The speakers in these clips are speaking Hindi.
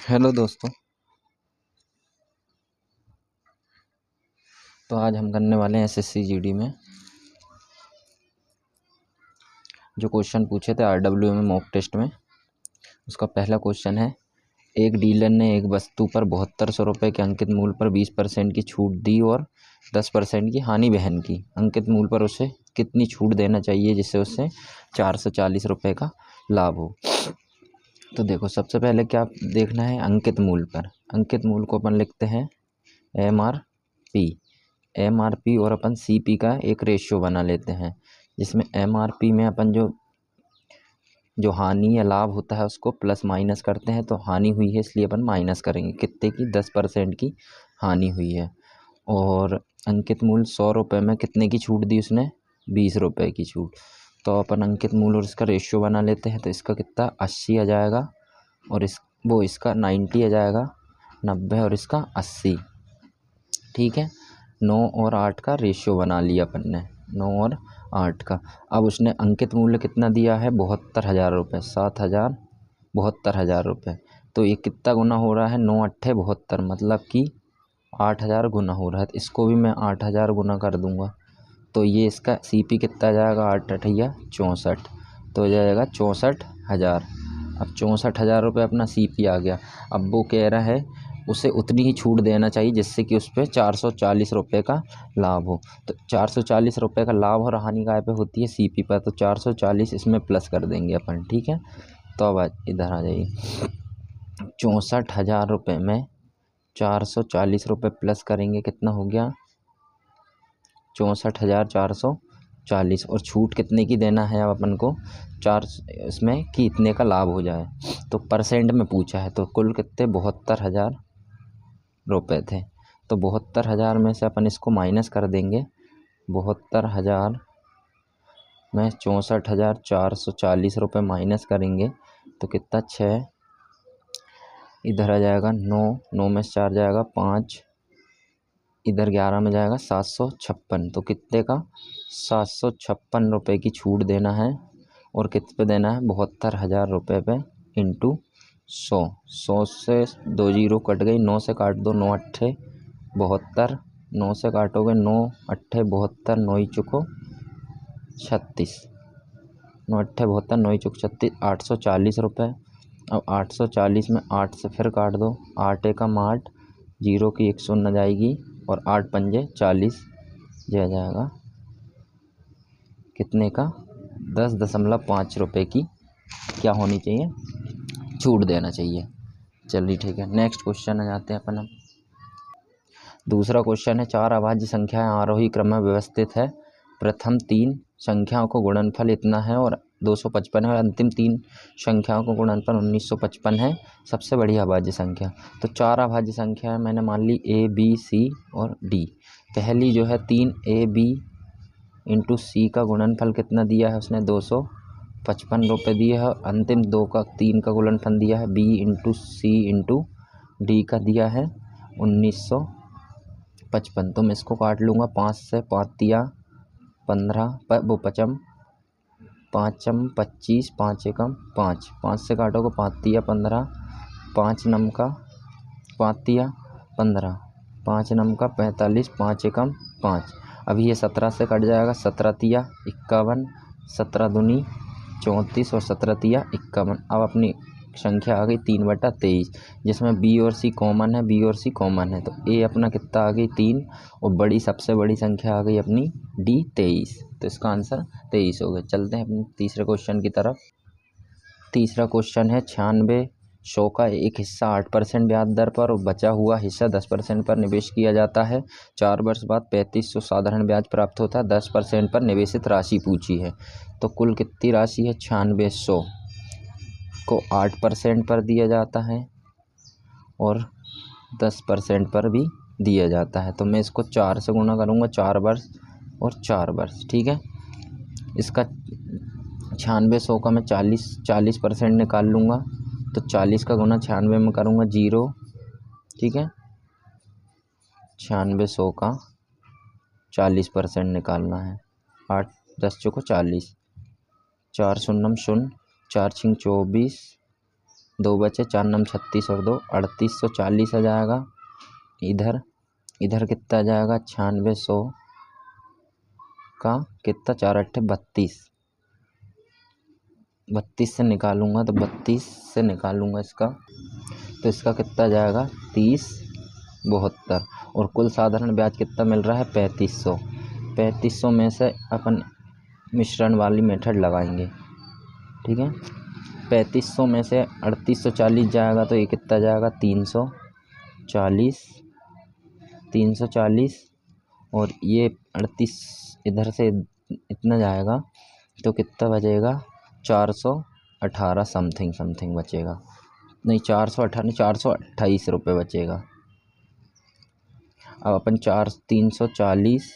हेलो दोस्तों। तो आज हम करने वाले हैं एसएससी जीडी में जो क्वेश्चन पूछे थे आरडब्ल्यू में मॉक टेस्ट में। उसका पहला क्वेश्चन है, एक डीलर ने एक वस्तु पर 7200 रुपये के अंकित मूल्य पर 20% की छूट दी और 10% की हानि वहन की। अंकित मूल्य पर उसे कितनी छूट देना चाहिए जिससे उसे 440 रुपये का लाभ हो। तो देखो, सबसे पहले क्या देखना है, अंकित मूल्य पर। अंकित मूल्य को अपन लिखते हैं एमआरपी और अपन सीपी का एक रेशियो बना लेते हैं, जिसमें एमआरपी में अपन जो हानि या लाभ होता है उसको प्लस माइनस करते हैं। तो हानि हुई है इसलिए अपन माइनस करेंगे, कितने की, 10% की हानि हुई है। और अंकित मूल्य 100 रुपये में कितने की छूट दी उसने, 20 रुपये की छूट। तो अपन अंकित मूल्य और इसका रेशियो बना लेते हैं। तो इसका कितना 80 आ जाएगा और इसका 90 आ जाएगा, 90 और इसका 80। ठीक है, 9 और 8 का रेशियो बना लिया अपन ने, 9 और 8 का। अब उसने अंकित मूल्य कितना दिया है, 72,000 रुपये, 7,000 72,000 रुपये। तो ये कितना गुना हो रहा है, 9 अट्ठे 72, मतलब कि 8,000 गुना हो रहा है। तो इसको भी मैं 8,000 गुना कर दूंगा। तो ये इसका सीपी कितना आ जाएगा, 8 अठैया 64, तो हो जाएगा 64,000। अब 64,000 रुपये अपना सीपी आ गया। अब वो कह रहा है उसे उतनी ही छूट देना चाहिए जिससे कि उस पर 440 रुपये का लाभ हो। तो 440 रुपये का लाभ और हानि काय पे होती है, सीपी पर। तो 440 इसमें प्लस कर देंगे अपन। ठीक है, तो अब इधर आ जाइए, 64,000 रुपये में 440 रुपये प्लस करेंगे, कितना हो गया, 64,440। और छूट कितने की देना है अब अपन को, इसमें कि इतने का लाभ हो जाए। तो परसेंट में पूछा है, तो कुल कितने 72,000 रुपये थे। तो 72,000 में से अपन इसको माइनस कर देंगे। 72,000 में 64,440 रुपये माइनस करेंगे तो कितना, 6, इधर आ जाएगा 9, 9 में से 4 जाएगा 5, इधर 11 में जाएगा 756। तो कितने का, 756 रुपये की छूट देना है। और कित पे देना है, 72,000 रुपये पे इंटू 100। 100 से 2 जीरो कट गई, 9 से काट दो, 9 अट्ठे 72, 9 से काटोगे 9 अट्ठे 72, 9 चुको 36, 9 अट्ठे 72, 9 चुक 36, 840 रुपये। अब 840 में 8 से फिर काट दो, 8 एकम 8, जीरो की 1 शून्य जाएगी और 8 पंजे 40, यह जाएगा कितने का, 10.5 रुपये की क्या होनी चाहिए, छूट देना चाहिए। चलिए ठीक है, नेक्स्ट क्वेश्चन आ जाते हैं अपन। अब दूसरा क्वेश्चन है, 4 अभाज्य संख्याएं आरोही क्रम में व्यवस्थित है। प्रथम 3 संख्याओं को गुणनफल इतना है और 255 है, और अंतिम 3 संख्याओं को गुणनफल 1955 है, सबसे बड़ी अभाज्य संख्या। तो 4 अभाज्य संख्या मैंने मान ली A B C और D। पहली जो है 3AB इंटू सी का गुणनफल कितना दिया है उसने, 255 रुपये दिया है। अंतिम 3 का गुणनफल दिया है B इंटू सी इंटू डी का दिया है 1955। तो मैं इसको काट लूँगा, 5 से 5 तिया 15, वो पचम 5 25, 5 एकम 5, 5 से काटोगे 5 तिया 15, 5 नम का 5 तिया 15, 5 नम का 45, 5 एकम 5। अभी ये 17 से कट जाएगा, 17 तिया 51, 17 दूनी 34 और 17 तिया 51। अब अपनी संख्या आ गई 3/23, जिसमें बी और सी कॉमन है, बी और सी कॉमन है। तो ए अपना कितना आ गई 3, और बड़ी सबसे बड़ी संख्या आ गई अपनी डी 23। तो इसका आंसर 23 हो गया। चलते हैं अपने तीसरे क्वेश्चन की तरफ। तीसरा क्वेश्चन है, 9600 का एक हिस्सा 8% ब्याज दर पर और बचा हुआ हिस्सा 10% पर निवेश किया जाता है। 4 वर्ष बाद 3500 साधारण ब्याज प्राप्त होता है। 10% पर निवेशित राशि पूछी है। तो कुल कितनी राशि है, 9600 को 8% पर दिया जाता है और 10% पर भी दिया जाता है। तो मैं इसको 4 से गुना करूँगा, 4 वर्ष और 4 वर्ष। ठीक है, इसका 9600 का मैं 40% निकाल लूँगा। तो 40 का गुना 96 में करूँगा 0। ठीक है, 9600 का 40% निकालना है। 8 10 चौको 40, 4 शून्यम शून्य, 4 छिंग 24, दो बचे 4 नम 36 और 2 3840 आ जाएगा। इधर इधर कितना आ जाएगा 9600 का कितना 4 अट्ठे 32, 32 से निकालूंगा तो 32 से निकालूंगा इसका तो इसका कितना जाएगा 3072। और कुल साधारण ब्याज कितना मिल रहा है 3500। 3500 में से अपन मिश्रण वाली मेथड लगाएंगे, ठीक है। 3500 में से 3840 जाएगा तो ये कितना जाएगा 340 और ये 38 इधर से इतना जाएगा तो कितना बचेगा 418 समथिंग बचेगा, नहीं 418 नहीं 428 रुपये बचेगा। अब अपन 340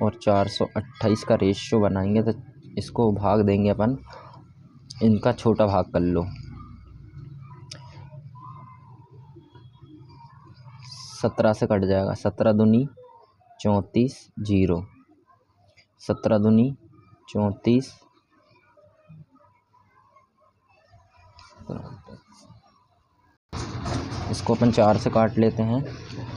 और 428 का रेशियो बनाएंगे तो इसको भाग देंगे अपन, इनका छोटा भाग कर लो। 17 से कट जाएगा, 17 दूनी 34 0, 17 दूनी 34, इसको अपन 4 से काट लेते हैं।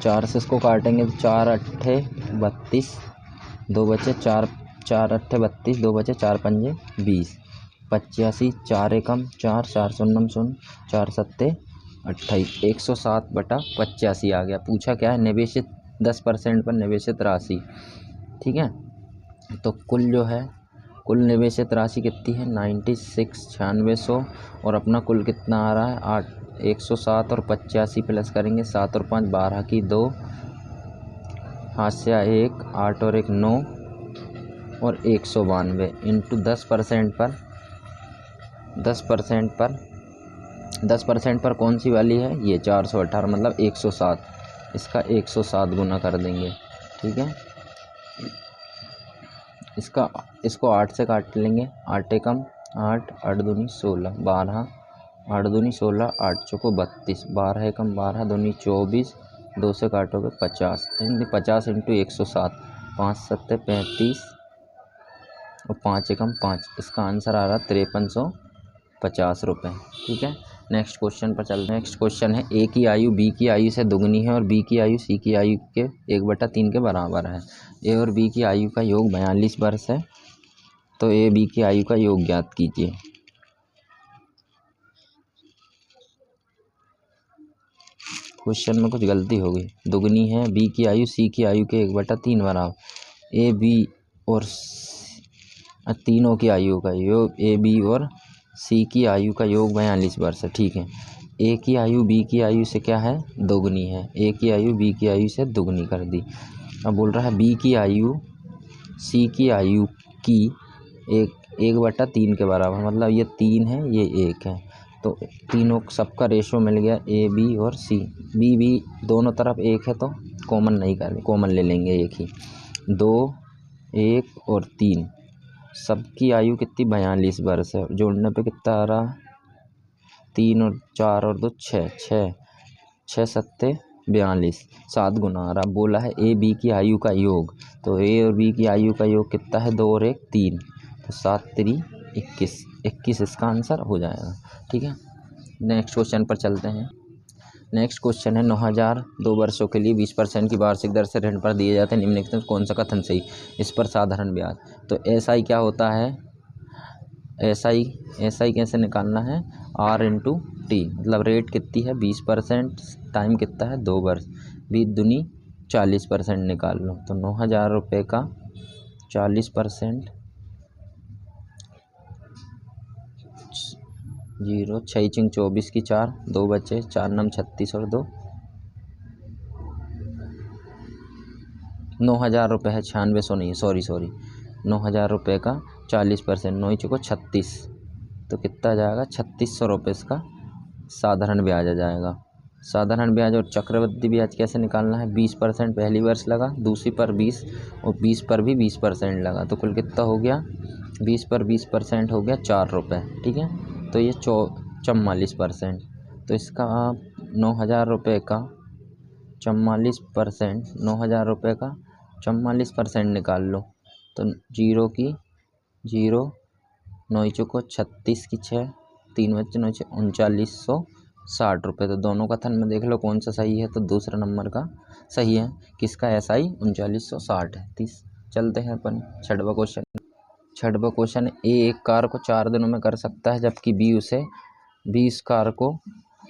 4 से इसको काटेंगे तो 4 अट्ठे 32, 2 बचे 4 अट्ठे 32, 2 बचे 4 पंजे 20, 85, 4 एकम 4, 4 शून्यम 0, 4 सत्ते 28, 107/85 आ गया। पूछा क्या है निवेशित 10% पर निवेशित राशि, ठीक है। तो कुल जो है कुल निवेशित राशि कितनी है 96 और अपना कुल कितना आ रहा है 107 और 85 प्लस करेंगे 7 और 5 12 की 2, हाथ से 1 8 और 1 9 और 192 इंटू 10% पर 10% पर कौन सी वाली है ये 418 मतलब 107, इसका 107 गुना कर देंगे, ठीक है। इसको 8 से काट लेंगे, 8 एकम 8, 8 दूनी 16, 12, 8 दूनी 16, 8 चौको 32, 12 एकम 12, दूनी 24, 2 से काटोगे 50, 50 इंटू 107, 5 सत्ते 35 और 5 एकम 5, इसका आंसर आ रहा 5350 रुपये, ठीक है। नेक्स्ट क्वेश्चन पर चल। नेक्स्ट क्वेश्चन है ए की आयु बी की आयु से दुगनी है और बी की आयु सी की आयु के 1/3 के बराबर है। ए और बी की आयु का योग 42 वर्ष है, तो ए बी की आयु का योग ज्ञात कीजिए। क्वेश्चन में कुछ गलती हो गई, दुगनी है बी की आयु सी की आयु के 1/3 बराबर, ए बी और तीनों की आयु का योग ए बी और सी की आयु का योग 42 वर्ष है, ठीक है। ए की आयु बी की आयु से क्या है दोगुनी है, ए की आयु बी की आयु से दुगनी कर दी। अब बोल रहा है बी की आयु सी की आयु की 1/3 के बराबर, मतलब ये 3 है ये 1 है, तो तीनों सबका रेशो मिल गया ए बी और सी। बी दोनों तरफ 1 है तो कॉमन नहीं करें, कॉमन ले लेंगे एक ही, 2 1 और 3, सबकी आयु कितनी 42 वर्ष है, जोड़ने पे कितना आ रहा 3 और 4 और 2 6, 6 सत्ते 42, 7 गुना आ रहा। बोला है ए बी की आयु का योग, तो ए और बी की आयु का योग कितना है 2 और 1 3, तो 7 3 21 इसका आंसर हो जाएगा, ठीक है। नेक्स्ट क्वेश्चन पर चलते हैं। नेक्स्ट क्वेश्चन है 9000 2 वर्षों के लिए 20% की वार्षिक दर से ऋण पर दिए जाते हैं, निम्नलिखित में कौन सा कथन सही। इस पर साधारण ब्याज, तो SI क्या होता है, SI कैसे निकालना है R इंटू टी, मतलब रेट कितनी है 20%, टाइम कितना है 2 वर्ष, 20 दूनी 40% निकाल लो, तो 9000 रुपये का 40% 0 6 चिंग 24 की 4, 2 बचे 4 नम 36 और 2, 9000 रुपये है 9600 नहीं है, सॉरी 9000 रुपये का 40%, 9 चुको 36, तो कितना जाएगा 3600 रुपये इसका साधारण ब्याज आ जाएगा। साधारण ब्याज और चक्रवृद्धि ब्याज कैसे निकालना है, 20% पहली वर्ष लगा, दूसरी पर 20 और 20 पर भी 20% लगा, तो कुल कितना हो गया 20 पर 20% हो गया 4 रुपये, ठीक है। तो ये 44%, तो इसका आप 9000 रुपये का 44%, 9000 रुपये का 44% निकाल लो, तो 0 की 0, 9 चौको 36 की 6, 3 बच्चे 9 3960 रुपये। तो दोनों कथन में देख लो कौन सा सही है, तो दूसरा नंबर का सही है। किसका? SI 3960 है। 30 चलते हैं अपन छठवां क्वेश्चन। छठवां क्वेश्चन, ए एक कार को 4 दिनों में कर सकता है, जबकि बी इस कार को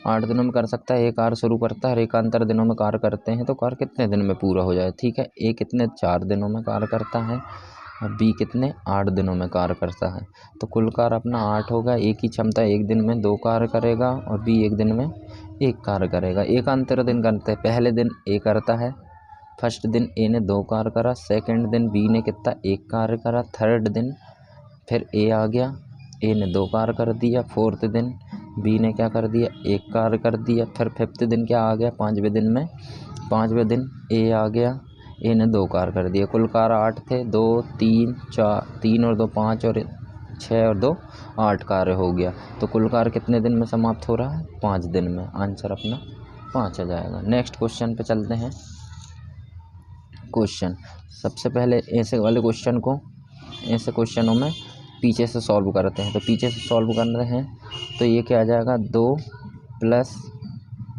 8 दिनों में कर सकता है। ए कार शुरू करता है, रेखांतर दिनों में कार्य करते हैं, तो कार्य कितने दिन में पूरा हो जाए? ठीक है, ए कितने 4 दिनों में कार्य करता है और बी कितने 8 दिनों में कार्य करता है। तो कुल कार्य अपना 8 होगा। ए की क्षमता एक दिन में 2 कार्य करेगा और बी एक दिन में 1 कार्य करेगा। एक अंतर दिन करते हैं। पहले दिन ए करता है, फर्स्ट दिन ए ने 2 कार्य करा, सेकंड दिन बी ने कितना 1 कार्य करा, थर्ड दिन फिर ए आ गया, ए ने 2 कार्य कर दिया, फोर्थ दिन बी ने क्या कर दिया 1 कार्य कर दिया, फिर फिफ्थ दिन क्या आ गया 5वें दिन ए आ गया, ए ने 2 कार्य कर दिया। कुल कार्य 8 थे, 2 3 4 3 और 2 5 और 6 और 2 8 कार्य हो गया। तो कुल कार्य कितने दिन में समाप्त हो रहा है? 5 दिन में। आंसर अपना 5 आ जाएगा। नेक्स्ट क्वेश्चन पे चलते हैं। क्वेश्चन सबसे पहले ऐसे वाले क्वेश्चनों में पीछे से सॉल्व करते हैं। तो पीछे से सॉल्व कर रहे हैं तो ये क्या आ जाएगा 2 +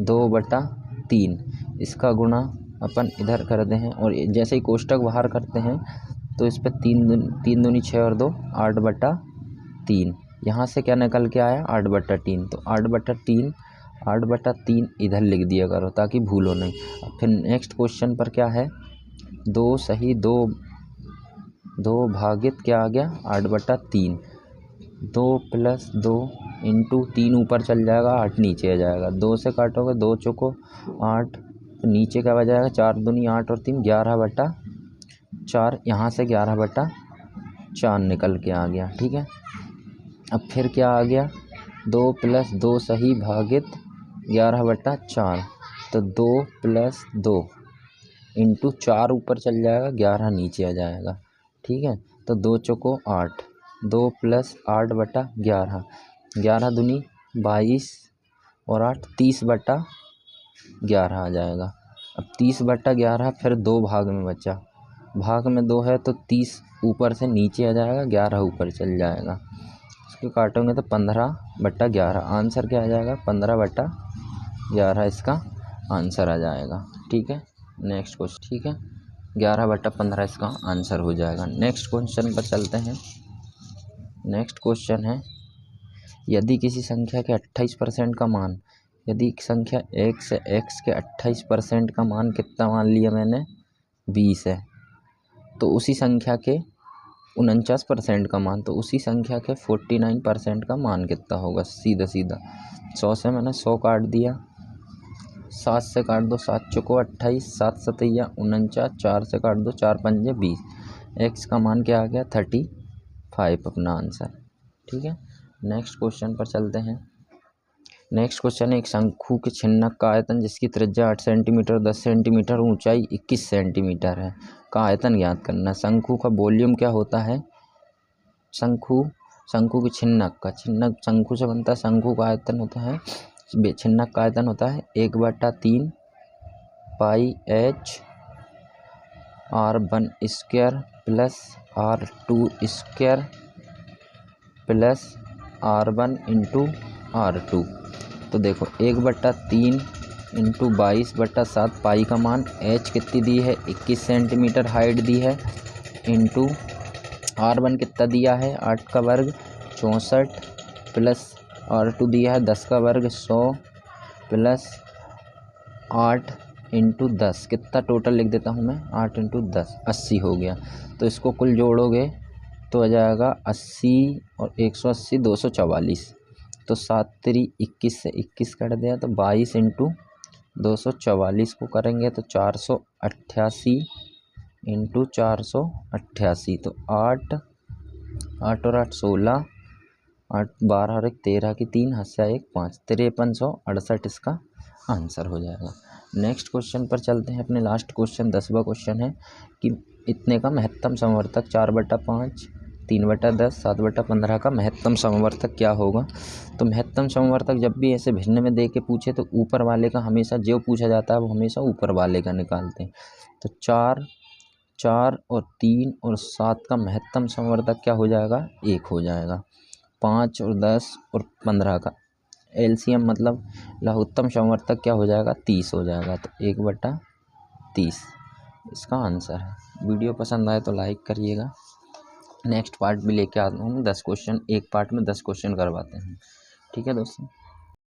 2/3। इसका गुणा अपन इधर कर दे हैं और जैसे ही कोष्टक बाहर करते हैं तो इस पर 3 दूनी 6 और 2 8/3। यहाँ से क्या निकल के आया 8/3। तो 8/3 इधर लिख दिया करो ताकि भूलो नहीं। अब फिर नेक्स्ट क्वेश्चन पर क्या है 2 सही 2 भागित क्या आ गया 8/3। 2 + 2 × 3 ऊपर चल जाएगा, 8 नीचे आ जाएगा। 2 से काटोगे 2 चौको 8, तो नीचे क्या बच जाएगा 4 दूनी 8 और 3 11/4। यहाँ से 11/4 निकल के आ गया। ठीक है, अब फिर क्या आ गया 2 + 2 सही भागित 11/4। तो 2 + 2 × 4 ऊपर चल जाएगा, 11 नीचे आ जाएगा। ठीक है, तो 2 चौको 8, 2 + 8/11, 11 दूनी 22 और 8 30/11 आ जाएगा। अब 30/11 फिर 2 भाग में बचा, भाग में 2 है तो 30 ऊपर से नीचे आ जाएगा, 11 ऊपर चल जाएगा। इसको काटोगे तो 15/11। आंसर क्या आ जाएगा 15/11 इसका आंसर आ जाएगा। ठीक है, नेक्स्ट क्वेश्चन। ठीक है, 11/15 इसका आंसर हो जाएगा। नेक्स्ट क्वेश्चन पर चलते हैं। नेक्स्ट क्वेश्चन है यदि किसी संख्या के 28% का मान, यदि संख्या x है, x के 28% का मान कितना मान लिया मैंने 20 है, तो उसी संख्या के 49% का मान, तो उसी संख्या के 49% का मान कितना होगा? सीधा 100 से मैंने 100 काट दिया, 7 से काट दो 7 चौको 28, 7 सतैया 49, 4 से काट दो 4 पंजे 20। एक्स का मान क्या आ गया 35 अपना आंसर। ठीक है, नेक्स्ट क्वेश्चन पर चलते हैं। नेक्स्ट क्वेश्चन है एक शंकु के छिन्नक का आयतन जिसकी त्रिज्या 8 सेंटीमीटर 10 सेंटीमीटर ऊंचाई 21 सेंटीमीटर है का आयतन ज्ञात करना। शंकु का वॉल्यूम क्या होता है? शंकु के छिन्नक शंकु से बनता है। शंकु का आयतन होता है, छिन्नक का आयतन होता है 1/3 πh r1² + r2² + r1 × r2। तो देखो 1/3 × 22/7 पाई का मान, h कितनी दी है 21 सेंटीमीटर हाइट दी है, इंटू r1 कितना दिया है 8 का वर्ग 64 प्लस r2 दिया है 10 का वर्ग 100 प्लस 8 × 10 कितना टोटल लिख देता हूँ मैं 8 × 10 80 हो गया। तो इसको कुल जोड़ोगे तो आ जाएगा 80 और 180 244। तो 7 3 21 से 21 कट दिया तो 22 × 244 को करेंगे तो 488 × 488। तो 8 और 8 16, 8 12 और 1 13 की 3 हस्या 1 5, 5368 इसका आंसर हो जाएगा। नेक्स्ट क्वेश्चन पर चलते हैं। अपने लास्ट क्वेश्चन 10वां क्वेश्चन है कि इतने का महत्तम समवर्तक 4/5 3/10 7/15 का महत्तम समवर्तक क्या होगा। तो महत्तम समवर्तक जब भी ऐसे भिन्न में दे के पूछे तो ऊपर वाले का हमेशा जो पूछा जाता है वो हमेशा ऊपर वाले का निकालते हैं। तो 4 और 3 और 7 का महत्तम समवर्तक क्या हो जाएगा 1 हो जाएगा। 5 और 10 और 15 का एलसीएम मतलब लघुत्तम समवर्तक क्या हो जाएगा, 30 हो जाएगा। तो 1/30 इसका आंसर है। वीडियो पसंद आए तो लाइक करिएगा। नेक्स्ट पार्ट भी लेके आता हूँ 10 क्वेश्चन, एक पार्ट में 10 क्वेश्चन करवाते हैं। ठीक है दोस्तों।